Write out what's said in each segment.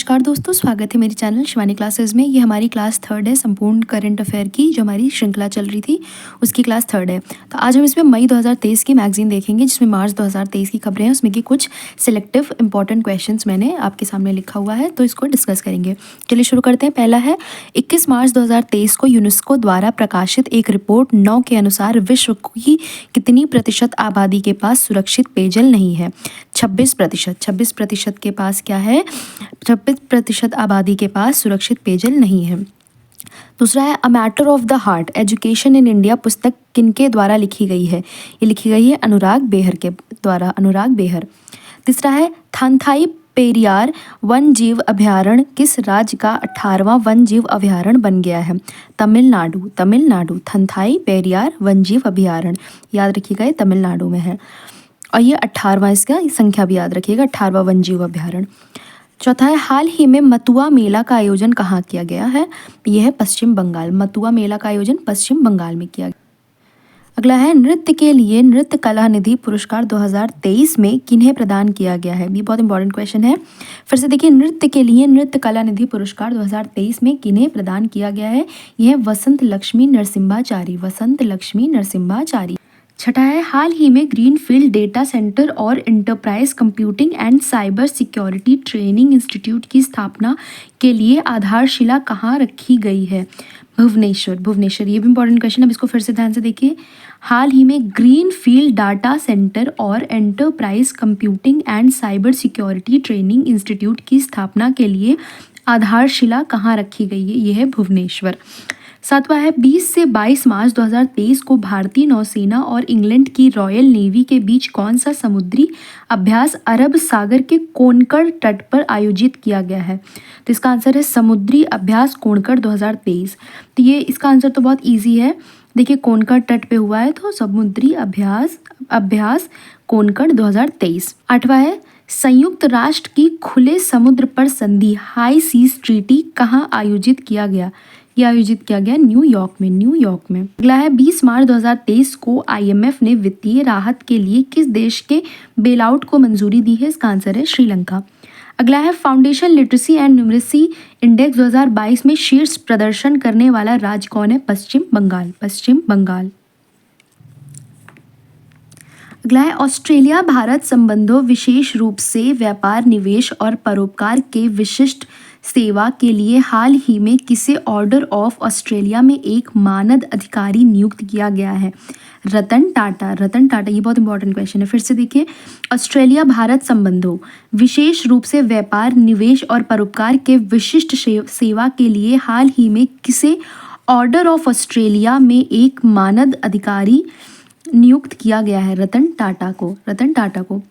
नमस्कार दोस्तों, स्वागत है मेरे चैनल शिवानी क्लासेस में। ये हमारी क्लास थर्ड है संपूर्ण करंट अफेयर की, जो हमारी श्रृंखला चल रही थी उसकी क्लास थर्ड है। तो आज हम इसमें मई 2023 की मैगजीन देखेंगे, जिसमें मार्च 2023 की खबरें हैं। उसमें की कुछ सिलेक्टिव इंपॉर्टेंट क्वेश्चंस मैंने आपके सामने लिखा हुआ है, तो इसको डिस्कस करेंगे। चलिए शुरू करते हैं। पहला है 21 मार्च 2023 को यूनेस्को द्वारा प्रकाशित एक रिपोर्ट 9 के अनुसार विश्व की कितनी प्रतिशत आबादी के पास सुरक्षित पेयजल नहीं है? 26%। 26% के पास क्या है? 26% आबादी के पास सुरक्षित पेयजल नहीं है। दूसरा है a matter of the heart education in India पुस्तक किनके द्वारा लिखी गई है? ये लिखी गई है अनुराग बेहर के द्वारा, अनुराग बेहर। तीसरा है थानथाई पेरियार वन जीव अभयारण्य किस राज्य का 18वां वन जीव अभयारण्य बन गया है? तमिलनाडु। तमिलनाडु थानथाई पेरियार वन जीव अभयारण्य, याद रखिएगा ये तमिलनाडु में है। और ये 18वां, इसका संख्या भी याद रखिएगा, 18वां वन जीव अभयारण्य। चौथा है हाल ही में मतुआ मेला का आयोजन कहाँ किया गया है? यह है पश्चिम बंगाल। मतुआ मेला का आयोजन पश्चिम बंगाल में किया गया। अगला है नृत्य के लिए नृत्य कला निधि पुरस्कार 2023 में किन्हें प्रदान किया गया है? ये बहुत इंपॉर्टेंट क्वेश्चन है। फिर से देखिए, नृत्य के लिए नृत्य कला निधि पुरस्कार 2023 में किन्हें प्रदान किया गया है? यह वसंत लक्ष्मी नरसिम्हाचारी, वसंत लक्ष्मी नरसिम्हाचारी। छठा है हाल ही में ग्रीनफील्ड डेटा सेंटर और enterprise computing and cyber security training institute की स्थापना के लिए आधारशिला कहाँ रखी गई है? भुवनेश्वर। भुवनेश्वर, ये भी इंपॉर्टेंट क्वेश्चन है, इसको फिर से ध्यान से देखिए। हाल ही में ग्रीनफील्ड डाटा सेंटर और enterprise computing and cyber security training institute की स्थापना के लिए आधारशिला कहाँ रखी गई है? यह है भुवनेश्वर। सातवां है 20 से 22 मार्च 2023 को भारतीय नौसेना और इंग्लैंड की रॉयल नेवी के बीच कौन सा समुद्री अभ्यास अरब सागर के कोनकड़ तट पर आयोजित किया गया है? तो इसका आंसर है समुद्री अभ्यास कोनकड़ 2023। तो ये इसका आंसर तो बहुत ईजी है। देखिए, कोनकड़ तट पे हुआ है, तो समुद्री अभ्यास कोनकड़ 2023। आठवां है संयुक्त राष्ट्र की खुले समुद्र पर संधि हाई सीज ट्रीटी कहाँ आयोजित किया गया? ये आयोजित किया गया न्यूयॉर्क में, न्यूयॉर्क में। अगला है 20 मार्च 2023 को आईएमएफ ने वित्तीय राहत के लिए किस देश के बेलआउट को मंजूरी दी है? इसका आंसर है श्रीलंका। अगला है foundation literacy and numeracy index 2022 में शीर्ष प्रदर्शन करने वाला राज्य कौन है? पश्चिम बंगाल, पश्चिम बंगाल। अगला है ऑस्ट्रेलिया भारत संबंधों विशेष रूप से व्यापार, निवेश और परोपकार के विशिष्ट सेवा के लिए हाल ही में किसे ऑर्डर ऑफ ऑस्ट्रेलिया में एक मानद अधिकारी नियुक्त किया गया है? रतन टाटा। रतन टाटा, ये बहुत इंपॉर्टेंट क्वेश्चन है। फिर से देखिए, ऑस्ट्रेलिया भारत संबंधों विशेष रूप से व्यापार, निवेश और परोपकार के विशिष्ट सेवा के लिए हाल ही में किसे ऑर्डर ऑफ ऑस्ट्रेलिया में एक मानद अधिकारी नियुक्त किया गया है? रतन टाटा को, रतन टाटा को।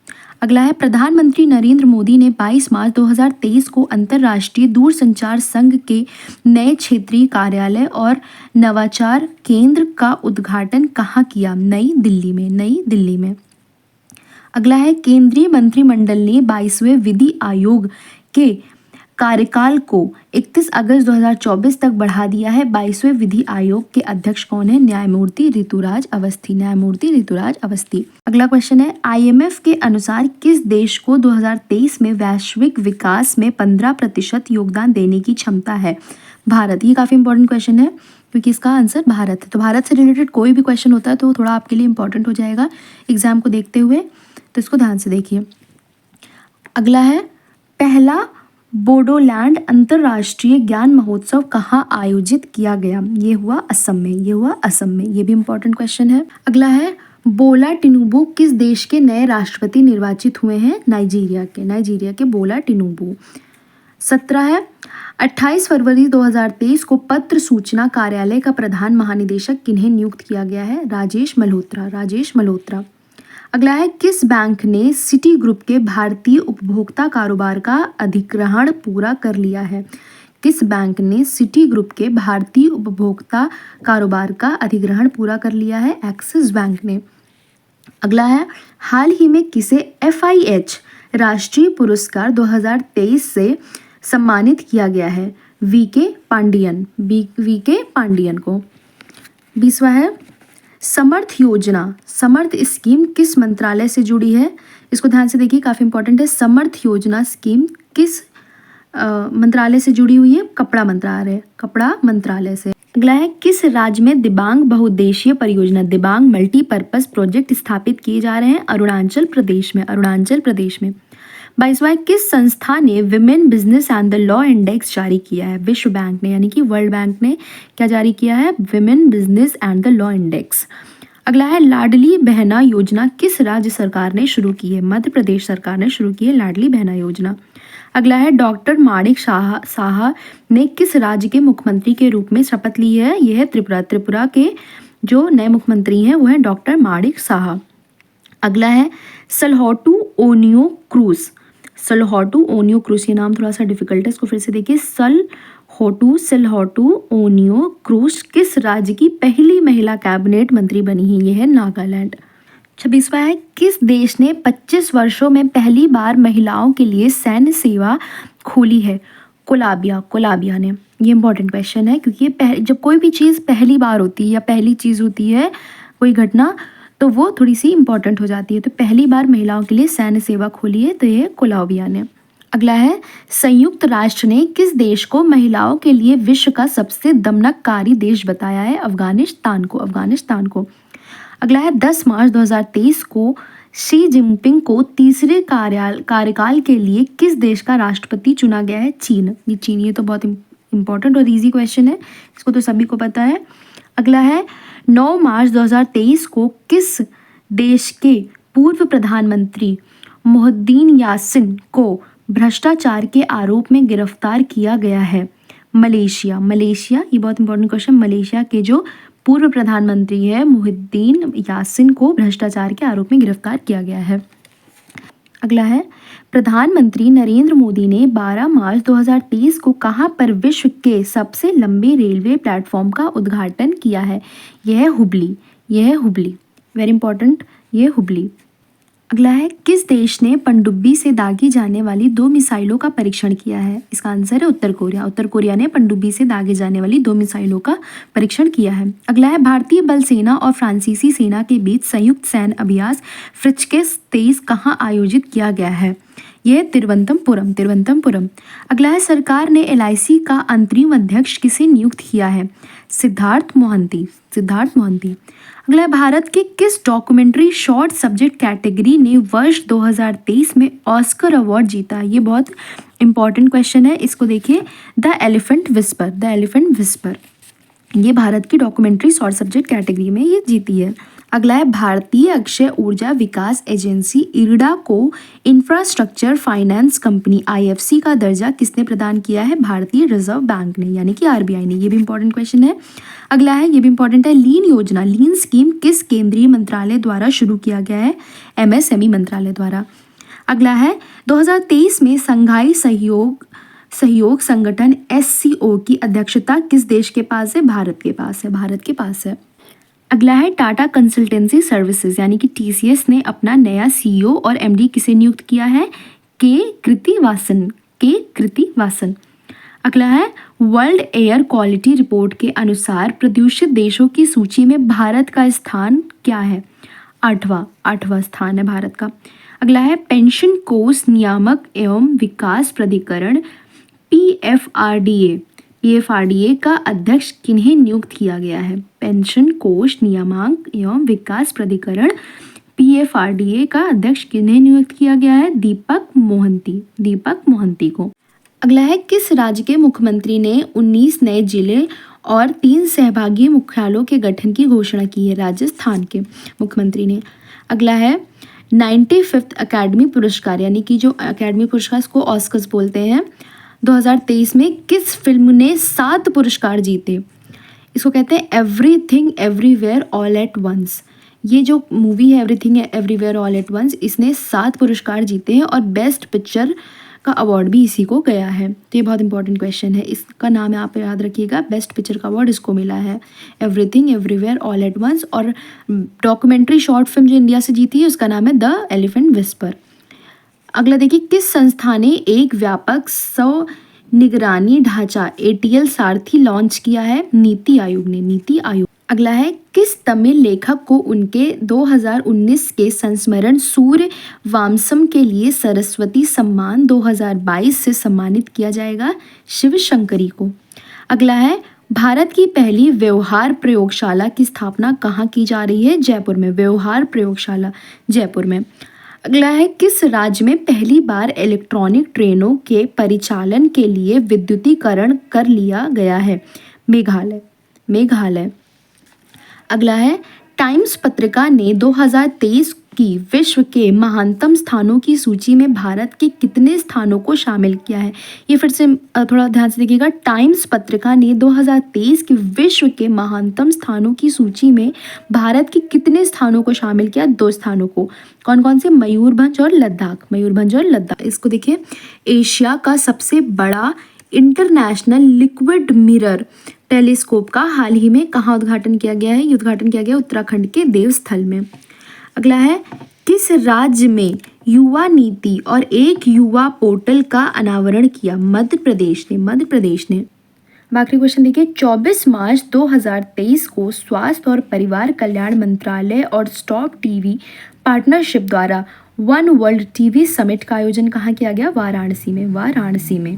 अगला है प्रधानमंत्री नरेंद्र मोदी ने 22 मार्च 2023 को अंतर्राष्ट्रीय दूरसंचार संघ के नए क्षेत्रीय कार्यालय और नवाचार केंद्र का उद्घाटन कहाँ किया? नई दिल्ली में, नई दिल्ली में। अगला है केंद्रीय मंत्रिमंडल ने 22वें विधि आयोग के कार्यकाल को 31 अगस्त 2024 तक बढ़ा दिया है। 22वें विधि आयोग के अध्यक्ष कौन है? न्यायमूर्ति ऋतुराज अवस्थी, न्यायमूर्ति ऋतुराज अवस्थी। अगला क्वेश्चन है आईएमएफ के अनुसार किस देश को 2023 में वैश्विक विकास में 15% योगदान देने की क्षमता है? भारत। ये काफ़ी इंपॉर्टेंट क्वेश्चन है, क्योंकि इसका आंसर भारत है। तो भारत से रिलेटेड कोई भी क्वेश्चन होता है तो थोड़ा आपके लिए इंपॉर्टेंट हो जाएगा एग्जाम को देखते हुए, तो इसको ध्यान से देखिए। अगला है पहला बोडोलैंड अंतर्राष्ट्रीय ज्ञान महोत्सव कहाँ आयोजित किया गया? ये हुआ असम में, ये हुआ असम में। ये भी इंपॉर्टेंट क्वेश्चन है। अगला है बोला टिनुबू किस देश के नए राष्ट्रपति निर्वाचित हुए हैं? नाइजीरिया के, नाइजीरिया के बोला टिनुबू। 17 है 28 फरवरी 2023 को पत्र सूचना कार्यालय का प्रधान महानिदेशक किन्हें नियुक्त किया गया है? राजेश मल्होत्रा, राजेश मल्होत्रा। अगला है किस बैंक ने सिटी ग्रुप के भारतीय उपभोक्ता कारोबार का अधिग्रहण पूरा कर लिया है? किस बैंक ने सिटी ग्रुप के भारतीय उपभोक्ता कारोबार का अधिग्रहण पूरा कर लिया है? एक्सिस बैंक ने। अगला है हाल ही में किसे FIH राष्ट्रीय पुरस्कार 2023 से सम्मानित किया गया है? VK पांडियन, VK पांडियन को। 20वां है समर्थ योजना, समर्थ स्कीम किस मंत्रालय से जुड़ी है? इसको ध्यान से देखिए, काफ़ी इंपॉर्टेंट है। समर्थ योजना स्कीम किस मंत्रालय से जुड़ी हुई है? कपड़ा मंत्रालय से। अगला है, किस राज्य में दिबांग बहुउद्देशीय परियोजना दिबांग मल्टीपर्पज प्रोजेक्ट स्थापित किए जा रहे हैं? अरुणाचल प्रदेश में। 22वां, किस संस्था ने women business and the law index जारी किया है? विश्व बैंक ने, यानी कि वर्ल्ड बैंक ने क्या जारी किया है? Women business and the law index. अगला है, लाडली बहना योजना किस राज्य सरकार ने शुरू की है? मध्य प्रदेश सरकार ने शुरू की है लाडली बहना योजना। अगला है, डॉक्टर माणिक साहा ने किस राज्य के मुख्यमंत्री के रूप में शपथ ली है? यह है त्रिपुरा के जो नए मुख्यमंत्री हैं वो हैं डॉक्टर माणिक साहा। अगला है, सलहोटू ओनियो क्रूज, ये नाम थोड़ा सा डिफिकल्ट है, इसको फिर से देखिए। सलहोटू ओनियो क्रूज किस राज्य की पहली महिला कैबिनेट मंत्री बनी है? यह है नागालैंड। 26वां है, किस देश ने 25 वर्षों में पहली बार महिलाओं के लिए सैन्य सेवा खोली है? कोलंबिया ने। ये इंपॉर्टेंट क्वेश्चन है क्योंकि जब कोई भी चीज़ पहली बार होती है या पहली चीज़ होती है, कोई घटना, तो वो थोड़ी सी इंपॉर्टेंट हो जाती है। तो पहली बार महिलाओं के लिए सैन्य सेवा खोली है, तो ये कोलंबिया ने। अगला है, संयुक्त राष्ट्र ने किस देश को महिलाओं के लिए विश्व का सबसे दमनकारी देश बताया है? अफगानिस्तान को। अगला है, 10 मार्च 2023 को शी जिनपिंग को तीसरे कार्यकाल के लिए किस देश का राष्ट्रपति चुना गया है? चीन। ये तो बहुत इंपॉर्टेंट और इजी क्वेश्चन है, इसको तो सभी को पता है। अगला है, 9 मार्च 2023 को किस देश के पूर्व प्रधानमंत्री मोहिउद्दीन यासिन को भ्रष्टाचार के आरोप में गिरफ्तार किया गया है? मलेशिया। ये बहुत इंपॉर्टेंट क्वेश्चन। मलेशिया के जो पूर्व प्रधानमंत्री है मोहिउद्दीन यासिन को भ्रष्टाचार के आरोप में गिरफ्तार किया गया है। अगला है, प्रधानमंत्री नरेंद्र मोदी ने 12 मार्च 2023 को कहां पर विश्व के सबसे लंबे रेलवे प्लेटफॉर्म का उद्घाटन किया है? यह है हुबली। वेरी इंपॉर्टेंट, ये हुबली। अगला है, किस देश ने पनडुब्बी से दागी जाने वाली 2 मिसाइलों का परीक्षण किया है? इसका आंसर है उत्तर कोरिया ने पनडुब्बी से दागे जाने वाली 2 मिसाइलों का परीक्षण किया है। अगला है, भारतीय बल सेना और फ्रांसीसी सेना के बीच संयुक्त सैन्य अभ्यास फ्रिचकेस 23 कहाँ आयोजित किया गया है? यह तिरुवनंतपुरम। अगला है, सरकार ने LIC का अंतरिम अध्यक्ष किसे नियुक्त किया है? सिद्धार्थ मोहंती। अगला है, भारत के किस डॉक्यूमेंट्री शॉर्ट सब्जेक्ट कैटेगरी ने वर्ष 2023 में ऑस्कर अवार्ड जीता? ये बहुत इंपॉर्टेंट क्वेश्चन है, इसको देखिए। The elephant whisper. ये भारत की डॉक्यूमेंट्री शॉर्ट सब्जेक्ट कैटेगरी में ये जीती है। अगला है, भारतीय अक्षय ऊर्जा विकास एजेंसी इरडा को इंफ्रास्ट्रक्चर फाइनेंस कंपनी IFC का दर्जा किसने प्रदान किया है? भारतीय रिजर्व बैंक ने, यानी कि RBI ने। ये भी इंपॉर्टेंट क्वेश्चन है। अगला है, ये भी इंपॉर्टेंट है, लीन स्कीम किस केंद्रीय मंत्रालय द्वारा शुरू किया गया है? MSME मंत्रालय द्वारा। अगला है, 2023 में संघाई सहयोग संगठन SCO की अध्यक्षता किस देश के पास है? भारत के पास है। अगला है, टाटा कंसल्टेंसी सर्विसेज यानी कि TCS ने अपना नया CEO और MD किसे नियुक्त किया है? के कृति वासन। अगला है, वर्ल्ड एयर क्वालिटी रिपोर्ट के अनुसार प्रदूषित देशों की सूची में भारत का स्थान क्या है? 8वां स्थान है भारत का। अगला है, पेंशन कोष नियामक एवं विकास प्राधिकरण PFRDA का अध्यक्ष किन्हें नियुक्त किया गया है? पेंशन कोष नियामक एवं विकास प्राधिकरण PFRDA का अध्यक्ष किन्हें नियुक्त किया गया है? दीपक मोहंती को। अगला है, किस राज्य के मुख्यमंत्री ने 19 नए जिले और 3 सहभागी मुख्यालयों के गठन की घोषणा की है? राजस्थान के मुख्यमंत्री ने। अगला है, 95th अकेडमी पुरस्कार यानी कि जो अकेडमी पुरस्कार को ऑस्कर्स बोलते हैं, 2023 में किस फिल्म ने 7 पुरस्कार जीते? इसको कहते हैं everything everywhere all at once. ये जो मूवी है everything everywhere all at once, इसने 7 पुरस्कार जीते हैं और बेस्ट पिक्चर का अवार्ड भी इसी को गया है। तो ये बहुत इंपॉर्टेंट क्वेश्चन है, इसका नाम आप याद रखिएगा। बेस्ट पिक्चर का अवार्ड इसको मिला है, everything everywhere all at once. और डॉक्यूमेंट्री शॉर्ट फिल्म जो इंडिया से जीती है उसका नाम है द एलिफेंट विस्पर। अगला देखिए, किस संस्था ने एक व्यापक निगरानी ढांचा ATL सारथी लॉन्च किया है? नीति आयोग ने। अगला है, किस तमिल लेखक को उनके 2019 के संस्मरण सूर्य वामसम के लिए सरस्वती सम्मान 2022 से सम्मानित किया जाएगा? शिव शंकरी को। अगला है, भारत की पहली व्यवहार प्रयोगशाला की स्थापना कहाँ की जा रही है? जयपुर में। व्यवहार प्रयोगशाला जयपुर में। अगला है, किस राज्य में पहली बार इलेक्ट्रॉनिक ट्रेनों के परिचालन के लिए विद्युतीकरण कर लिया गया है? मेघालय। मेघालय। अगला है, टाइम्स पत्रिका ने 2023 की विश्व के महानतम स्थानों की सूची में भारत के कितने स्थानों को शामिल किया है? ये फिर से थोड़ा ध्यान से देखिएगा। टाइम्स पत्रिका ने 2023 की विश्व के महानतम स्थानों की सूची में भारत के कितने स्थानों को शामिल किया? 2 स्थानों को। कौन कौन से? मयूरभंज और लद्दाख। मयूरभंज और लद्दाख। इसको देखिए, एशिया का सबसे बड़ा इंटरनेशनल लिक्विड मिरर टेलीस्कोप का हाल ही में कहाँ उद्घाटन किया गया है? ये उद्घाटन किया गया उत्तराखंड के देवस्थल में। अगला है, किस राज्य में युवा नीति और एक युवा पोर्टल का अनावरण किया? मध्य प्रदेश ने। मध्य प्रदेश ने। आखिरी क्वेश्चन देखिए, 24 मार्च 2023 को स्वास्थ्य और परिवार कल्याण मंत्रालय और स्टॉप टीवी पार्टनरशिप द्वारा वन वर्ल्ड टीवी समिट का आयोजन कहाँ किया गया? वाराणसी में। वाराणसी में।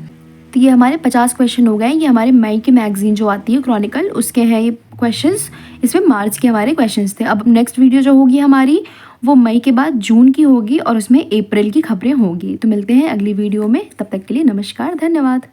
तो ये हमारे 50 क्वेश्चन हो गए। ये हमारे मई की मैगजीन जो आती है क्रॉनिकल, उसके हैं ये क्वेश्चंस। इसमें मार्च के हमारे क्वेश्चंस थे। अब नेक्स्ट वीडियो जो होगी हमारी वो मई के बाद जून की होगी और उसमें अप्रैल की खबरें होगी। तो मिलते हैं अगली वीडियो में, तब तक के लिए नमस्कार, धन्यवाद।